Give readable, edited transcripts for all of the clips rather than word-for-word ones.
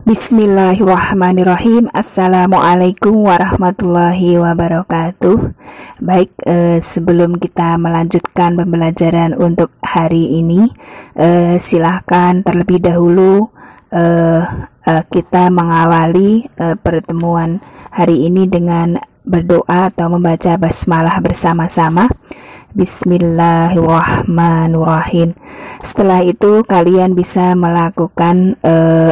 Bismillahirrahmanirrahim. Assalamualaikum warahmatullahi wabarakatuh. Baik, sebelum kita melanjutkan pembelajaran untuk hari ini, silahkan terlebih dahulu kita mengawali pertemuan hari ini dengan berdoa atau membaca basmalah bersama-sama. Bismillahirrahmanirrahim. Setelah itu kalian bisa melakukan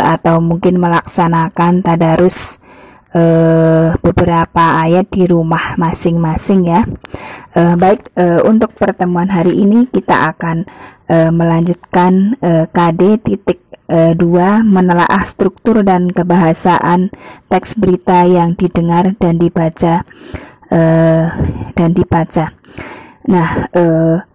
atau mungkin melaksanakan tadarus beberapa ayat di rumah masing-masing ya. Baik, untuk pertemuan hari ini kita akan melanjutkan KD.2 menelaah struktur dan kebahasaan teks berita yang didengar dan dibaca Nah,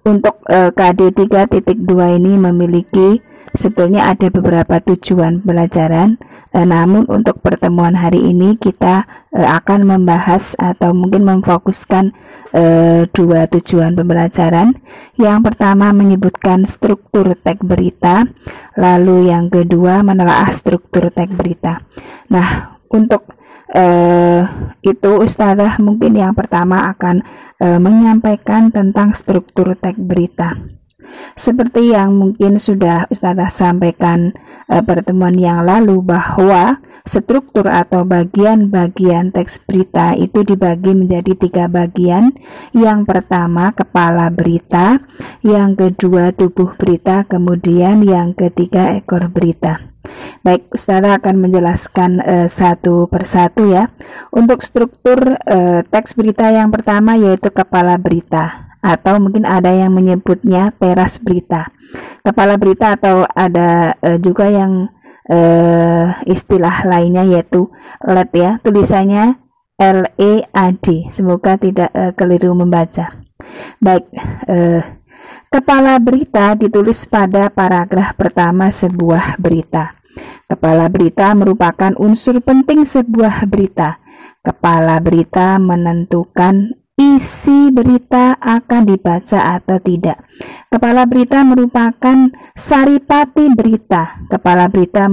untuk KD 3.2 ini memiliki sebetulnya ada beberapa tujuan pelajaran, namun untuk pertemuan hari ini kita akan membahas atau mungkin memfokuskan dua tujuan pembelajaran. Yang pertama menyebutkan struktur teks berita, lalu yang kedua menelaah struktur teks berita. Nah, untuk itu Ustazah mungkin yang pertama akan menyampaikan tentang struktur teks berita. Seperti yang mungkin sudah Ustazah sampaikan pertemuan yang lalu, bahwa struktur atau bagian-bagian teks berita itu dibagi menjadi 3 bagian. Yang pertama kepala berita, yang kedua tubuh berita, kemudian yang ketiga ekor berita. Baik, Ustazah akan menjelaskan satu persatu ya. Untuk struktur teks berita yang pertama yaitu kepala berita, atau mungkin ada yang menyebutnya teras berita. Kepala berita atau ada juga yang istilah lainnya yaitu LED ya, tulisannya LED. Semoga tidak keliru membaca. Baik, kepala berita ditulis pada paragraf pertama sebuah berita. Kepala berita merupakan unsur penting sebuah berita. Kepala berita menentukan isi berita akan dibaca atau tidak. Kepala berita merupakan saripati berita. Kepala berita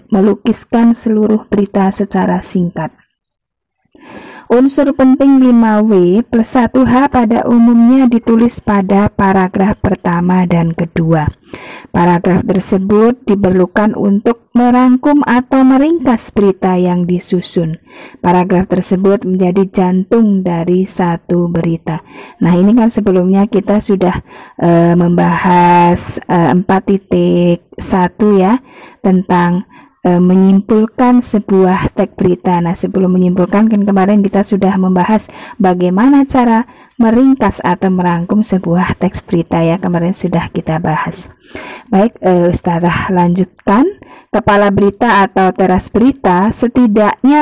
melukiskan seluruh berita secara singkat. Unsur penting 5W plus 1H pada umumnya ditulis pada paragraf pertama dan kedua. Paragraf tersebut diperlukan untuk merangkum atau meringkas berita yang disusun. Paragraf tersebut menjadi jantung dari satu berita. Nah, ini kan sebelumnya kita sudah membahas 4.1 ya, tentang menyimpulkan sebuah teks berita. Nah, sebelum menyimpulkan kan kemarin kita sudah membahas bagaimana cara meringkas atau merangkum sebuah teks berita ya, kemarin sudah kita bahas. Baik, Ustazah lanjutkan. Kepala berita atau teras berita setidaknya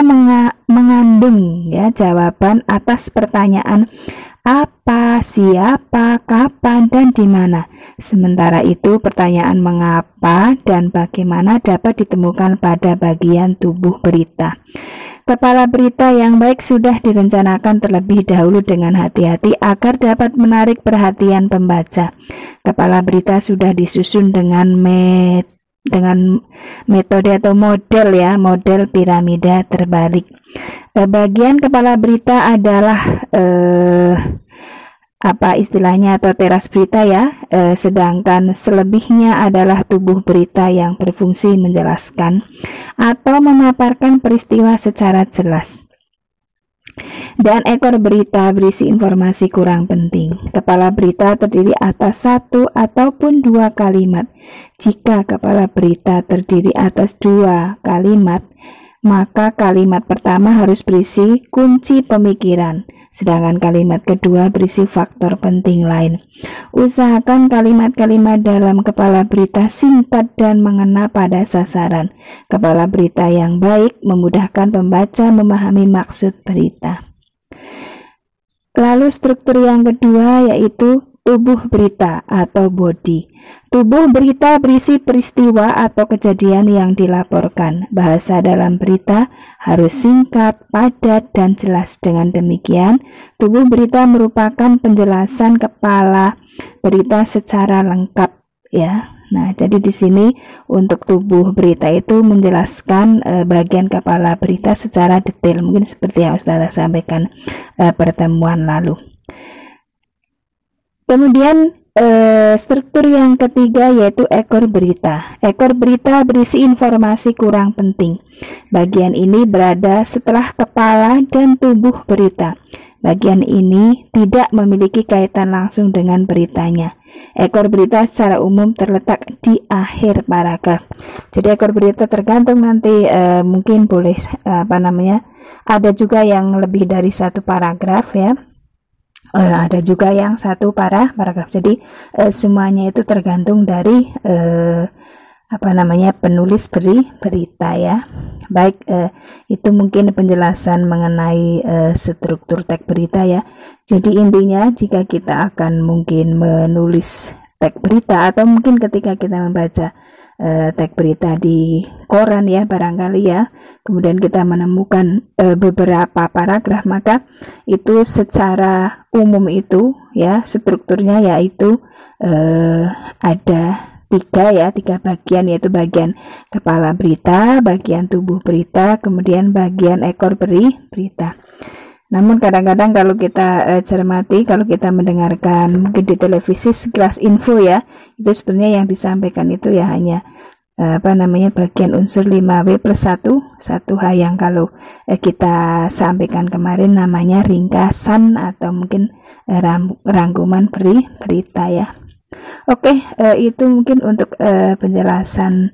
mengandung ya jawaban atas pertanyaan apa, siapa, kapan, dan di mana. Sementara itu pertanyaan mengapa dan bagaimana dapat ditemukan pada bagian tubuh berita. Kepala berita yang baik sudah direncanakan terlebih dahulu dengan hati-hati agar dapat menarik perhatian pembaca. Kepala berita sudah disusun dengan metode atau model ya, model piramida terbalik. Bagian kepala berita adalah apa istilahnya atau teras berita ya, sedangkan selebihnya adalah tubuh berita yang berfungsi menjelaskan atau memaparkan peristiwa secara jelas. Dan ekor berita berisi informasi kurang penting. Kepala berita terdiri atas 1 ataupun 2 kalimat. Jika kepala berita terdiri atas 2 kalimat, maka kalimat pertama harus berisi kunci pemikiran, sedangkan kalimat kedua berisi faktor penting lain. Usahakan kalimat-kalimat dalam kepala berita singkat dan mengena pada sasaran. Kepala berita yang baik memudahkan pembaca memahami maksud berita. Lalu struktur yang kedua yaitu tubuh berita atau body. Tubuh berita berisi peristiwa atau kejadian yang dilaporkan. Bahasa dalam berita harus singkat, padat, dan jelas. Dengan demikian, tubuh berita merupakan penjelasan kepala berita secara lengkap ya. Nah, jadi di sini untuk tubuh berita itu menjelaskan bagian kepala berita secara detail, mungkin seperti yang Ustazah sampaikan pertemuan lalu. Kemudian struktur yang ketiga yaitu ekor berita. Ekor berita berisi informasi kurang penting. Bagian ini berada setelah kepala dan tubuh berita. Bagian ini tidak memiliki kaitan langsung dengan beritanya. Ekor berita secara umum terletak di akhir paragraf. Jadi ekor berita tergantung nanti mungkin boleh ada juga yang lebih dari satu paragraf ya. Ada juga yang satu paragraf. Jadi semuanya itu tergantung dari penulis berita ya. Baik, itu mungkin penjelasan mengenai struktur teks berita ya. Jadi intinya jika kita akan mungkin menulis teks berita atau mungkin ketika kita membaca teks berita di koran ya barangkali ya, kemudian kita menemukan beberapa paragraf, maka itu secara umum itu ya strukturnya yaitu ada tiga bagian, yaitu bagian kepala berita, bagian tubuh berita, kemudian bagian ekor berita. Namun kadang-kadang kalau kita cermati, kalau kita mendengarkan mungkin di televisi sekilas info ya, itu sebenarnya yang disampaikan itu ya hanya bagian unsur 5W+1H yang kalau kita sampaikan kemarin namanya ringkasan atau mungkin rangkuman berita ya. Oke, itu mungkin untuk penjelasan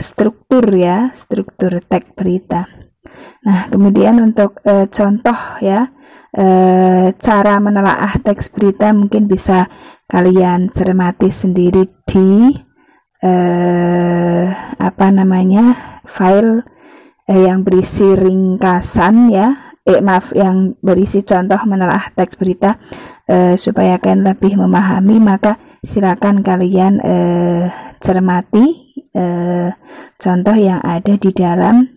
struktur ya, struktur teks berita. Nah, kemudian untuk contoh ya, cara menelaah teks berita mungkin bisa kalian cermati sendiri di file yang berisi ringkasan ya, yang berisi contoh menelaah teks berita. Supaya kalian lebih memahami, maka silakan kalian cermati contoh yang ada di dalam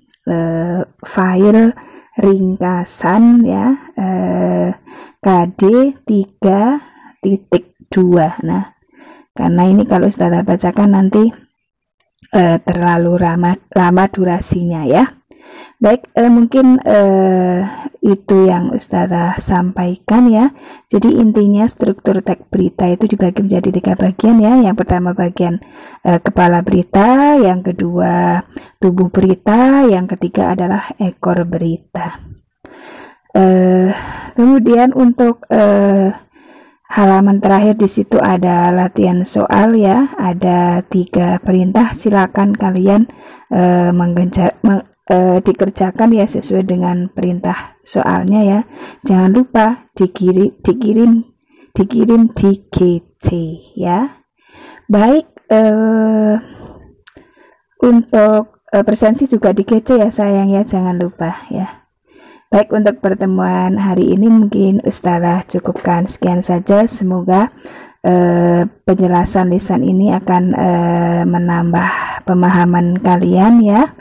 file ringkasan ya, KD 3.2. Nah, karena ini kalau Ustazah bacakan nanti terlalu lama durasinya ya. Baik, mungkin itu yang Ustazah sampaikan ya. Jadi intinya struktur teks berita itu dibagi menjadi 3 bagian ya. Yang pertama bagian kepala berita, yang kedua tubuh berita, yang ketiga adalah ekor berita. Kemudian untuk halaman terakhir di situ ada latihan soal ya. Ada 3 perintah, silakan kalian dikerjakan ya sesuai dengan perintah soalnya ya. Jangan lupa dikirim di GC ya. Baik, untuk presensi juga di GC ya sayang ya, jangan lupa ya. Baik, untuk pertemuan hari ini mungkin Ustazah cukupkan sekian saja. Semoga penjelasan lisan ini akan menambah pemahaman kalian ya.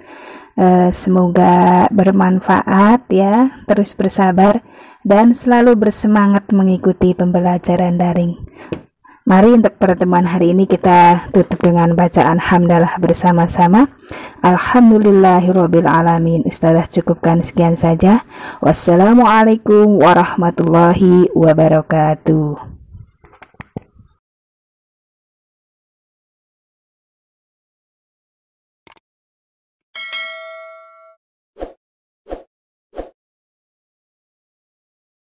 Semoga bermanfaat ya, terus bersabar dan selalu bersemangat mengikuti pembelajaran daring. Mari untuk pertemuan hari ini kita tutup dengan bacaan hamdalah bersama-sama. Alhamdulillahirabbil alamin. Ustazah cukupkan sekian saja. Wassalamualaikum warahmatullahi wabarakatuh.